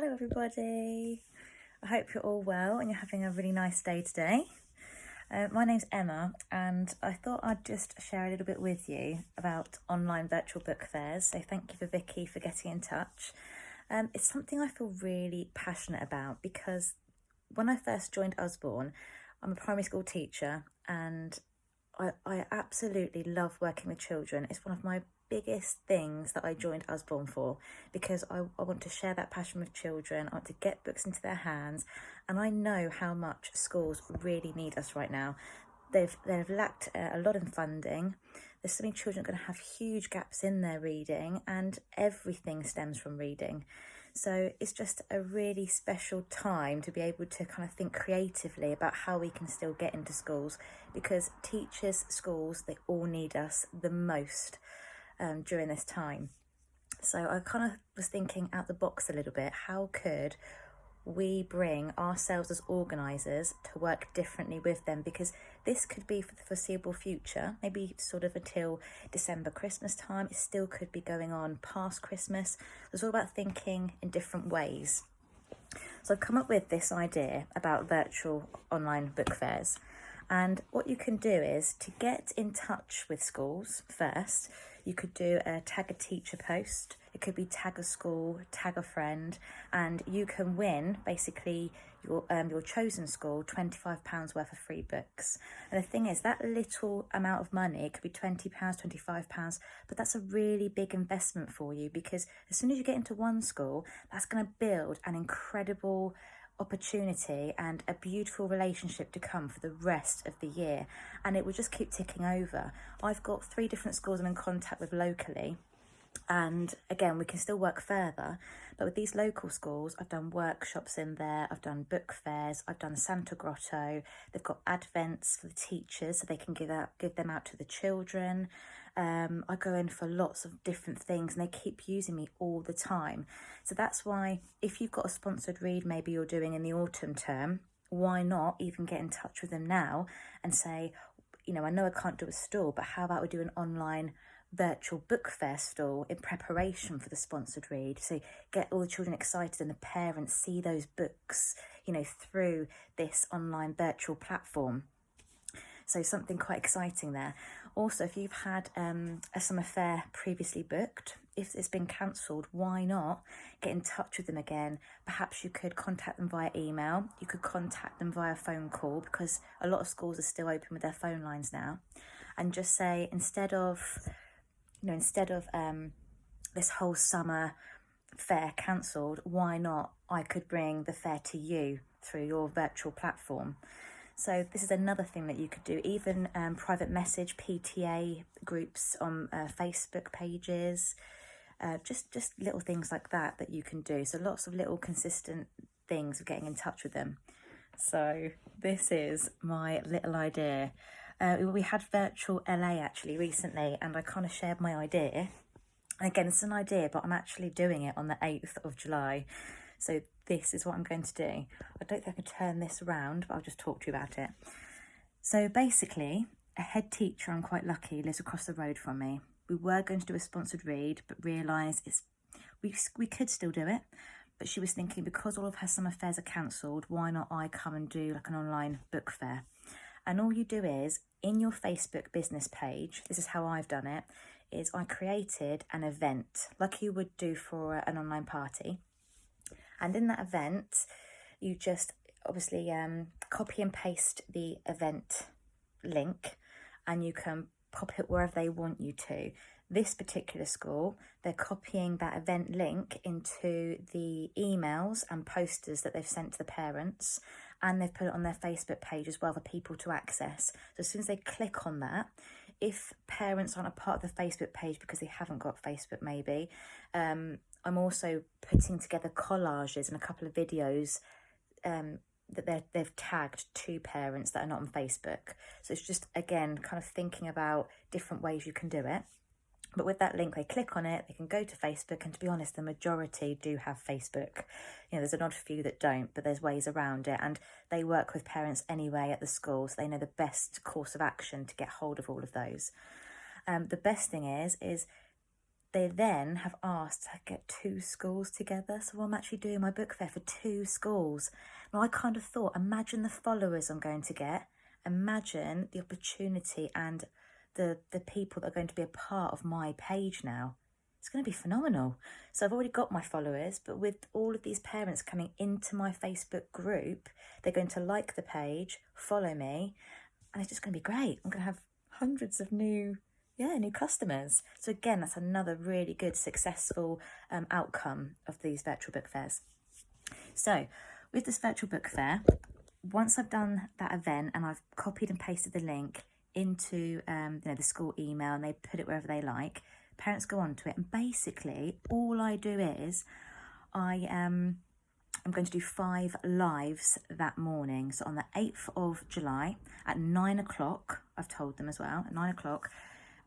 Hello everybody, I hope you're all well and you're having a really nice day today. My name's Emma and I thought I'd just share a little bit with you about online virtual book fairs, so thank you for Vicky for getting in touch. It's something I feel really passionate about because when I first joined Usborne, I'm a primary school teacher and I absolutely love working with children. It's one of my biggest things that I joined Usborne for, because I want to share that passion with children. I want to get books into their hands, and I know how much schools really need us right now. They've lacked a lot in funding. There's so many children going to have huge gaps in their reading, and everything stems from reading. So it's just a really special time to be able to kind of think creatively about how we can still get into schools, because teachers, schools, they all need us the most during this time. So I kind of was thinking out the box a little bit. How could we bring ourselves as organisers to work differently with them, because this could be for the foreseeable future, maybe sort of until December, Christmas time. It still could be going on past Christmas. It's all about thinking in different ways. So I've come up with this idea about virtual online book fairs, and what you can do is to get in touch with schools first. You could do a tag a teacher post. It could be tag a school, tag a friend, and you can win basically your chosen school £25 worth of free books. And the thing is, that little amount of money, it could be £20, £25, but that's a really big investment for you, because as soon as you get into one school, that's going to build an incredible opportunity and a beautiful relationship to come for the rest of the year, and it will just keep ticking over. I've got 3 different schools I'm in contact with locally, and again, we can still work further, but with these local schools, I've done workshops in there, I've done book fairs, I've done Santa Grotto. They've got advents for the teachers so they can give them out to the children. I go in for lots of different things and they keep using me all the time. So that's why, if you've got a sponsored read maybe you're doing in the autumn term, why not even get in touch with them now and say, I know I can't do a stall, but how about we do an online virtual book fair stall in preparation for the sponsored read, so get all the children excited and the parents see those books through this online virtual platform. So something quite exciting there. Also, if you've had a summer fair previously booked, if it's been cancelled, why not get in touch with them again? Perhaps you could contact them via email, you could contact them via phone call, because a lot of schools are still open with their phone lines now, and just say, instead of this whole summer fair cancelled, why not I could bring the fair to you through your virtual platform. So this is another thing that you could do, even private message PTA groups on Facebook pages, just little things like that you can do. So lots of little consistent things of getting in touch with them. So this is my little idea. We had virtual LA actually recently, and I kind of shared my idea. Again, it's an idea, but I'm actually doing it on the 8th of July. So this is what I'm going to do. I don't think I can turn this around, but I'll just talk to you about it. So basically, a head teacher, I'm quite lucky, lives across the road from me. We were going to do a sponsored read, but realised we could still do it. But she was thinking, because all of her summer fairs are cancelled, why not I come and do like an online book fair? And all you do is, in your Facebook business page, this is how I've done it, is I created an event like you would do for an online party. And in that event, you just obviously copy and paste the event link, and you can pop it wherever they want you to. This particular school, they're copying that event link into the emails and posters that they've sent to the parents, and they've put it on their Facebook page as well for people to access. So as soon as they click on that, if parents aren't a part of the Facebook page because they haven't got Facebook maybe, I'm also putting together collages and a couple of videos that they've tagged to parents that are not on Facebook. So it's just, again, kind of thinking about different ways you can do it. But with that link, they click on it, they can go to Facebook, and to be honest, the majority do have Facebook. There's an odd few that don't, but there's ways around it, and they work with parents anyway at the school, so they know the best course of action to get hold of all of those. The best thing is they then have asked to get 2 schools together. So I'm actually doing my book fair for 2 schools. Now I kind of thought, imagine the followers I'm going to get. Imagine the opportunity and the people that are going to be a part of my page now. It's going to be phenomenal. So I've already got my followers, but with all of these parents coming into my Facebook group, they're going to like the page, follow me, and it's just going to be great. I'm going to have hundreds of new customers. So again, that's another really good, successful outcome of these virtual book fairs. So with this virtual book fair, once I've done that event and I've copied and pasted the link into the school email, and they put it wherever they like, parents go onto it, and basically all I do is I'm going to do 5 lives that morning. So on the 8th of July at 9 o'clock, I've told them as well, at 9 o'clock,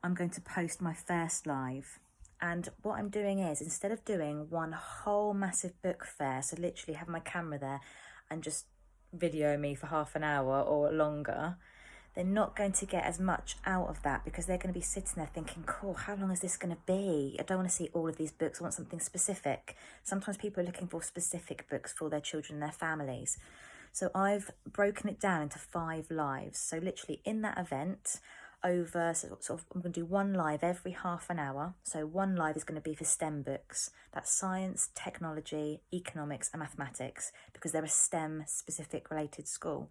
I'm going to post my first live. And what I'm doing is, instead of doing one whole massive book fair, so literally have my camera there and just video me for half an hour or longer, they're not going to get as much out of that, because they're going to be sitting there thinking, cool, how long is this going to be? I don't want to see all of these books. I want something specific. Sometimes people are looking for specific books for their children and their families. So I've broken it down into 5 lives. So literally in that event, I'm going to do 1 live every half an hour. So 1 live is going to be for STEM books. That's science, technology, economics and mathematics, because they're a STEM specific related school.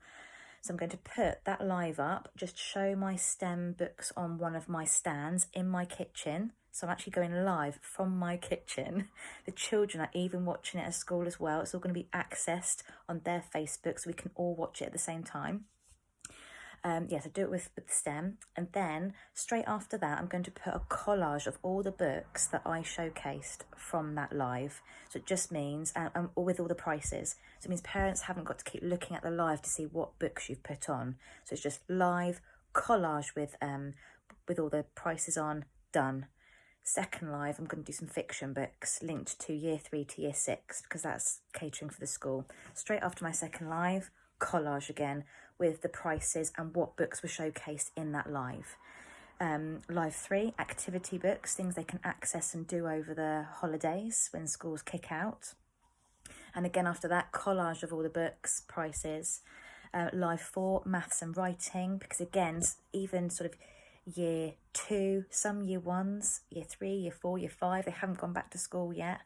So I'm going to put that live up, just show my STEM books on one of my stands in my kitchen. So I'm actually going live from my kitchen. The children are even watching it at school as well. It's all going to be accessed on their Facebook, so we can all watch it at the same time. So do it with STEM, and then straight after that I'm going to put a collage of all the books that I showcased from that live. So it just means, with all the prices, so it means parents haven't got to keep looking at the live to see what books you've put on. So it's just live, collage with all the prices on, done. Second live, I'm going to do some fiction books linked to year 3 to year 6, because that's catering for the school. Straight after my second live, collage again with the prices and what books were showcased in that live. Live 3, activity books, things they can access and do over the holidays when schools kick out. And again after that, collage of all the books, prices. Live 4, maths and writing, because again, even sort of year 2, some year 1s, year 3, year 4, year 5, they haven't gone back to school yet.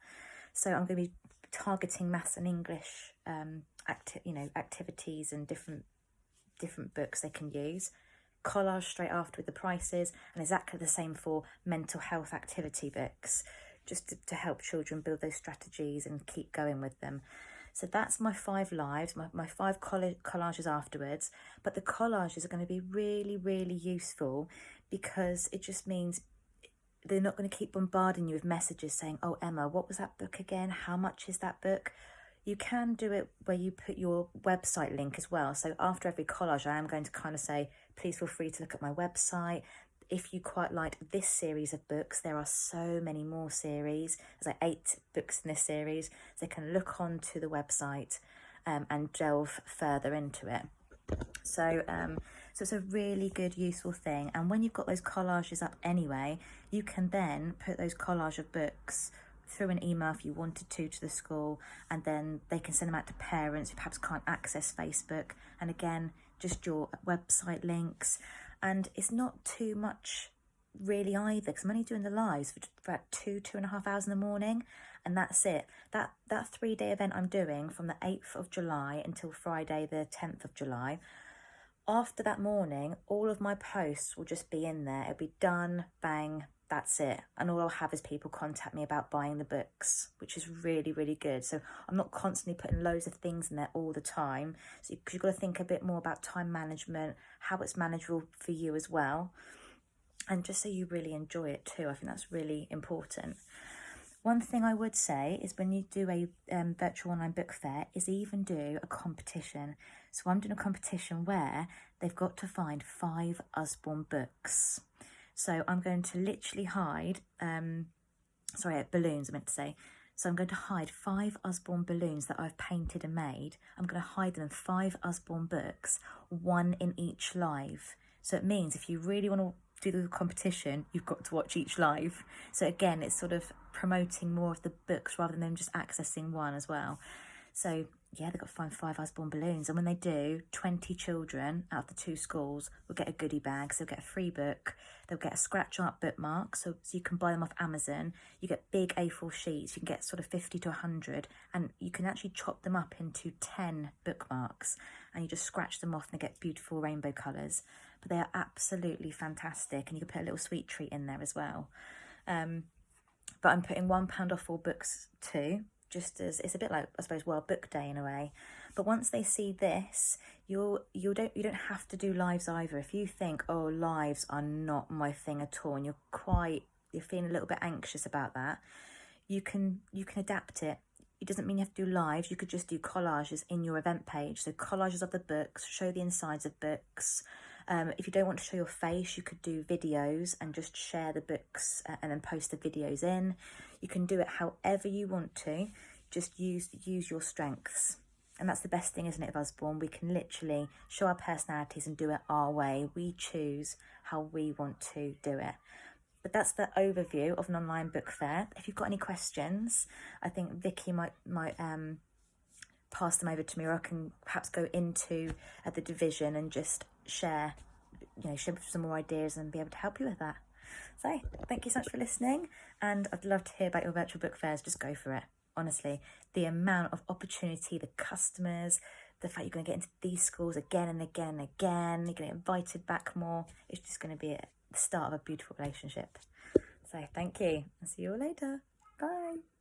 So I'm going to be targeting maths and English activities and different books they can use. Collage straight after with the prices, and exactly the same for mental health activity books, just to help children build those strategies and keep going with them. So that's my 5 lives, my 5 collages afterwards. But the collages are going to be really, really useful, because it just means they're not going to keep bombarding you with messages saying, oh, Emma, what was that book again? How much is that book? You can do it where you put your website link as well. So after every collage, I am going to kind of say, please feel free to look at my website. If you quite like this series of books, there are so many more series. There's like 8 books in this series. So they can look onto the website and delve further into it. So it's a really good, useful thing. And when you've got those collages up anyway, you can then put those collage of books through an email if you wanted to the school, and then they can send them out to parents who perhaps can't access Facebook. And again, just your website links. And it's not too much really either, because I'm only doing the lives for about 2.5 hours in the morning, and that's it. That 3-day event I'm doing from the 8th of July until Friday the 10th of July. After that morning, all of my posts will just be in there. It'll be done, bang, that's it. And all I'll have is people contact me about buying the books, which is really, really good. So I'm not constantly putting loads of things in there all the time. So you've got to think a bit more about time management, how it's manageable for you as well. And just so you really enjoy it too. I think that's really important. One thing I would say is, when you do a virtual online book fair, is even do a competition. So I'm doing a competition where they've got to find 5 Usborne books. So I'm going to literally hide, balloons I meant to say. So I'm going to hide 5 Usborne balloons that I've painted and made. I'm going to hide them in 5 Usborne books, 1 in each live. So it means if you really want to do the competition, you've got to watch each live. So again, it's sort of promoting more of the books rather than them just accessing one as well. So yeah, they've got to find 5 Usborne balloons, and when they do, 20 children out of the 2 schools will get a goodie bag. So they'll get a free book, they'll get a scratch art bookmark, so you can buy them off Amazon. You get big A4 sheets, you can get sort of 50 to 100, and you can actually chop them up into 10 bookmarks, and you just scratch them off and they get beautiful rainbow colours. But they are absolutely fantastic, and you can put a little sweet treat in there as well. But I'm putting £1 off all books too, just as it's a bit like, I suppose, World Book Day in a way. But once they see this, you don't have to do lives either. If you think, oh, lives are not my thing at all, and you're feeling a little bit anxious about that, you can adapt it. It doesn't mean you have to do lives. You could just do collages in your event page. So collages of the books, show the insides of books. If you don't want to show your face, you could do videos and just share the books and then post the videos in. You can do it however you want to. Just use your strengths. And that's the best thing, isn't it, of Usborne? We can literally show our personalities and do it our way. We choose how we want to do it. But that's the overview of an online book fair. If you've got any questions, I think Vicky might pass them over to me, or I can perhaps go into the division and just share some more ideas and be able to help you with that. So thank you so much for listening, and I'd love to hear about your virtual book fairs. Just go for it. Honestly, the amount of opportunity, the customers, the fact you're going to get into these schools again and again and again, you're going to get invited back more. It's just going to be the start of a beautiful relationship. So thank you. I'll see you all later. Bye.